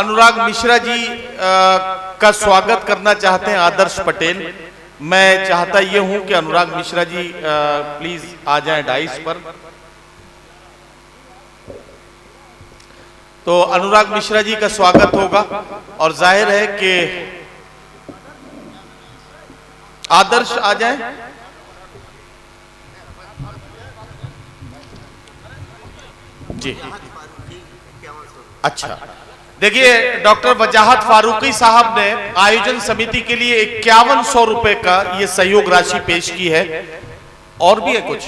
अनुराग मिश्रा जी का स्वागत करना चाहते हैं आदर्श पटेल। मैं चाहता ये हूं कि अनुराग मिश्रा जी प्लीज आ जाएं डाइस पर। तो अनुराग मिश्रा जी का स्वागत होगा और जाहिर है कि आदर्श आ जाएं। जी अच्छा, देखिए डॉक्टर वजाहत फारूकी साहब ने आयोजन समिति के लिए 5100 रुपए का ये सहयोग राशि पेश की है। और भी है कुछ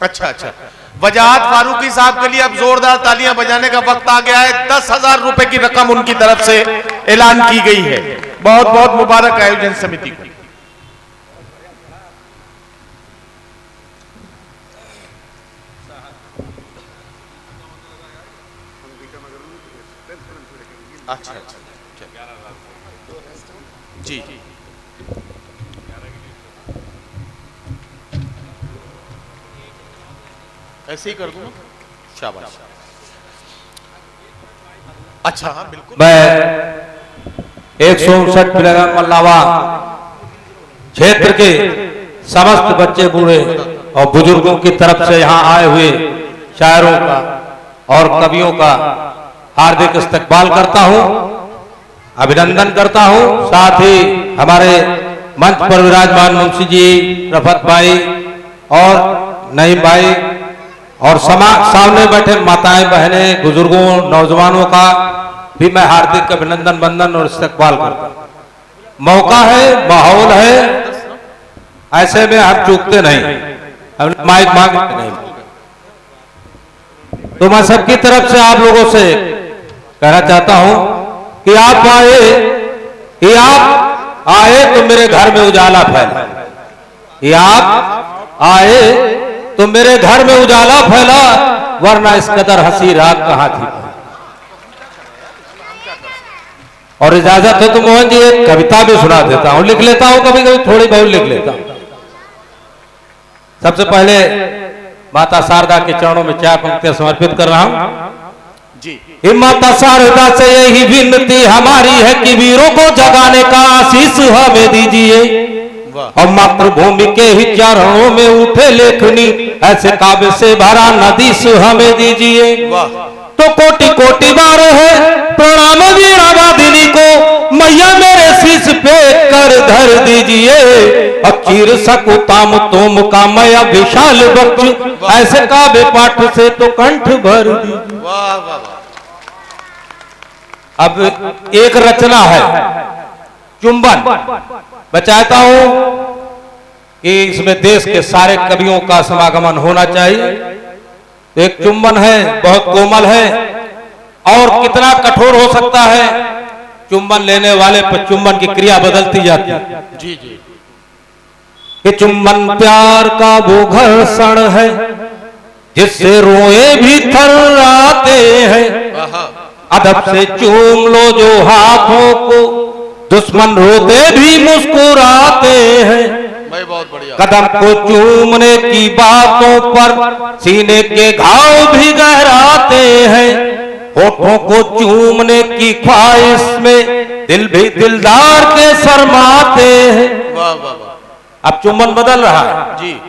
अच्छा, वजाहत फारूकी साहब के लिए अब जोरदार तालियां बजाने का वक्त आ गया है। 10,000 रुपए की रकम उनकी तरफ से ऐलान की गई है। बहुत बहुत मुबारक आयोजन समिति को। अच्छा जी ऐसे ही कर दूं, शाबाश। अच्छा हाँ बिल्कुल। मैं 159 मल्लावा क्षेत्र के समस्त बच्चे बूढ़े और बुजुर्गों की तरफ से यहाँ आए हुए शायरों का और कवियों का हार्दिक इस्तकबाल करता हूँ, अभिनंदन करता हूँ। साथ ही हमारे मंच पर विराजमान मुंशी जी, रफत भाई और नईम भाई और सामने बैठे माताएं, बहनें, बुजुर्गों, नौजवानों का भी मैं हार्दिक अभिनंदन, वंदन और इस्तकबाल करता हूँ। मौका है, माहौल है, ऐसे में हम चूकते नहीं, हम माइक मांगते नहीं। तो मैं सबकी तरफ से आप लोगों से कहना चाहता हूं कि आप आए तो मेरे घर में उजाला फैला, कि आप आए तो मेरे घर में उजाला फैला, वरना इस कदर हंसी रात कहां थी। और इजाजत हो तो मोहन जी एक कविता भी सुना देता हूं, लिख लेता हूं, कभी कभी थोड़ी बहुत लिख लेता हूं। सबसे पहले माता शारदा के चरणों में 4 पंक्तियां समर्पित कर रहा हूं जी। माता शारदा से यही विनती हमारी है कि वीरों को जगाने का आशीष हमें दीजिए, और मातृभूमि के ही चरणों में उठे लेखनी, ऐसे काव्य से भरा नदीस हमें दीजिए। तो कोटि कोटि बार है प्रणाम वीरावादिनी को, मैया मेरे शीश पे कर धर दीजिए, और चीर सकु ताम तोम का मैया विशाल बख्श, ऐसे काव्य पाठ से तो कंठ भर दीजिए। वाह वाह वाह। अब एक रचना है चुंबन, मैं चाहता हूं कि इसमें देश के सारे कवियों का समागमन होना चाहिए। तो एक चुंबन है, बहुत कोमल है, और कितना कठोर हो सकता है। चुंबन लेने वाले पर चुंबन की क्रिया बदलती जाती है। जी जी। कि चुंबन प्यार का वो घर्षण है जिससे रोए भी थर्राते हैं, अदब से चूम लो जो हाथों को, दुश्मन रोते भी मुस्कुराते हैं। बहुत बढ़िया। कदम को चूमने की बातों पर सीने के घाव भी गहराते हैं, होठों को चूमने की ख्वाहिश में दिल भी दिलदार के शर्माते हैं। वाह वाह वाह। अब चुम्बन बदल रहा है जी।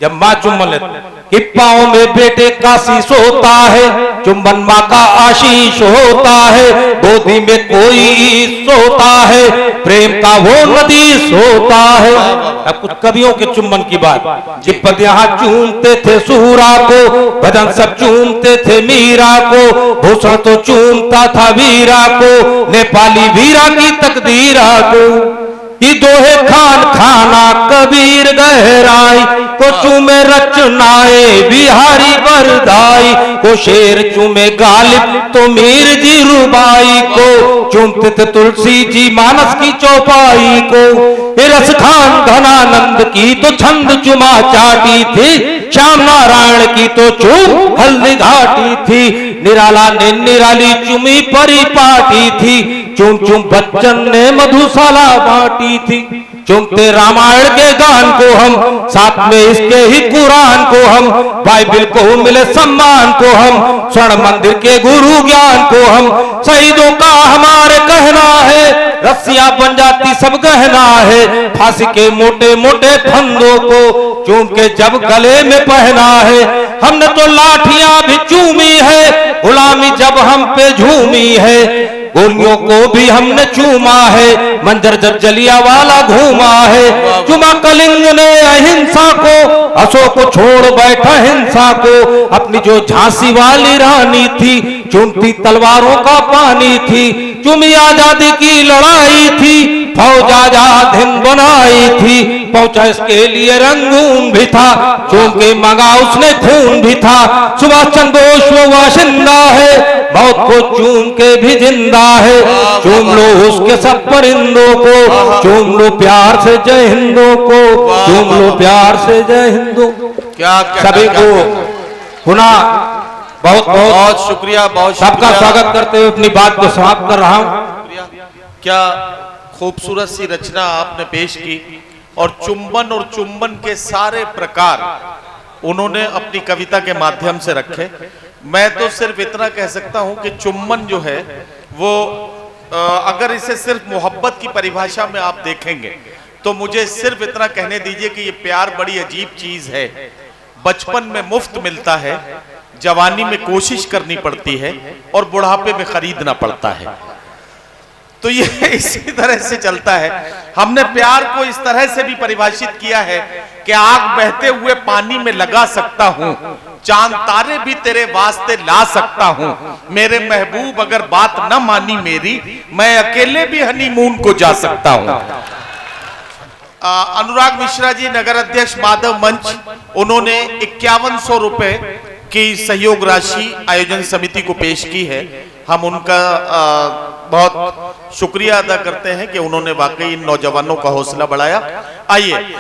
जब माँ चुम्बन लेती कि पाँव में बेटे का शीश होता है, चुंबन माँ का आशीष होता है, गोदी में कोई सोता है, प्रेम का वो नदीस होता है। अब कुछ कवियों के चुंबन की बात, कि पद यहाँ चूमते थे सूरा को, भजन सब चूमते थे मीरा को, भूषण तो चूमता था वीरा को, नेपाली वीरा की तकदीरा को, कि दोहे खान खाना कबीर गहराई को, चूमे रचनाए बिहारी बरदाई को, शेर चूमे गालिब तो मीर जी रुबाई को, चूमते थे तुलसी जी मानस की चौपाई को, रस खान घनानंद की तो छंद चुमा चाटी थी, श्याम नारायण की तो चूम हल्दी घाटी थी, निराला ने निराली चुमी परिपाटी थी, चुम चुम बच्चन ने मधुशाला बांटी थी, चुमते रामायण के गान को हम, साथ में इसके ही कुरान को हम, बाइबिल को मिले सम्मान को हम, स्वर्ण मंदिर के गुरु ज्ञान को हम, शहीदों का हमारे कहना है, रस्सियां बन जाती सब गहना है, फांसी के मोटे मोटे फंदों को चूम के जब गले में पहना है, हमने तो लाठियां भी चूमी है, गुलामी जब हम पे झूमी है, गोलियों को भी हमने चूमा है, मंजर जब जलियांवाला घूमा है, चुमा कलिंग ने अहिंसा को, अशोक को छोड़ बैठा हिंसा को, अपनी जो झांसी वाली रानी थी, चुमती तलवारों का पानी थी, चुमी आजादी की लड़ाई थी, फौज आजाद हिंद बनाई थी, पहुंचा इसके लिए रंगून भी था, चूम के मंगा उसने खून भी था, सुभाष चंद्र बोस वो वाशिंदा है, मौत को चूम के भी जिंदा है, चूम लो उसके सब परिंदों को, चूम लो प्यार से जय हिंदों को, चूम लो प्यार से जय हिंदों। क्या सभी को पुनः बहुत बहुत बहुत शुक्रिया, बहुत सबका स्वागत करते हुए अपनी बात को समाप्त कर रहा हूं। क्या खूबसूरत सी रचना आपने पेश की, और चुंबन और चुंबन के सारे प्रकार उन्होंने अपनी कविता के माध्यम से रखे। मैं तो सिर्फ इतना कह सकता हूं कि चुंबन जो है वो अगर इसे सिर्फ मोहब्बत की परिभाषा में आप देखेंगे तो मुझे सिर्फ इतना कहने दीजिए कि ये प्यार बड़ी अजीब चीज है, बचपन में मुफ्त मिलता है, जवानी में कोशिश करनी पड़ती है और बुढ़ापे में खरीदना पड़ता है। तो ये इसी तरह से चलता है। हमने प्यार को इस तरह से भी परिभाषित किया है कि आग बहते हुए पानी में लगा सकता हूं, चांद तारे भी तेरे वास्ते ला सकता हूं, मेरे महबूब अगर बात न मानी मेरी, मैं अकेले भी हनीमून को जा सकता हूं। अनुराग मिश्रा जी, नगर अध्यक्ष माधव मंच, उन्होंने 5100 रुपए की सहयोग राशि आयोजन समिति को पेश की है। हम उनका बहुत शुक्रिया अदा करते हैं कि उन्होंने वाकई इन नौजवानों का हौसला बढ़ाया। आइए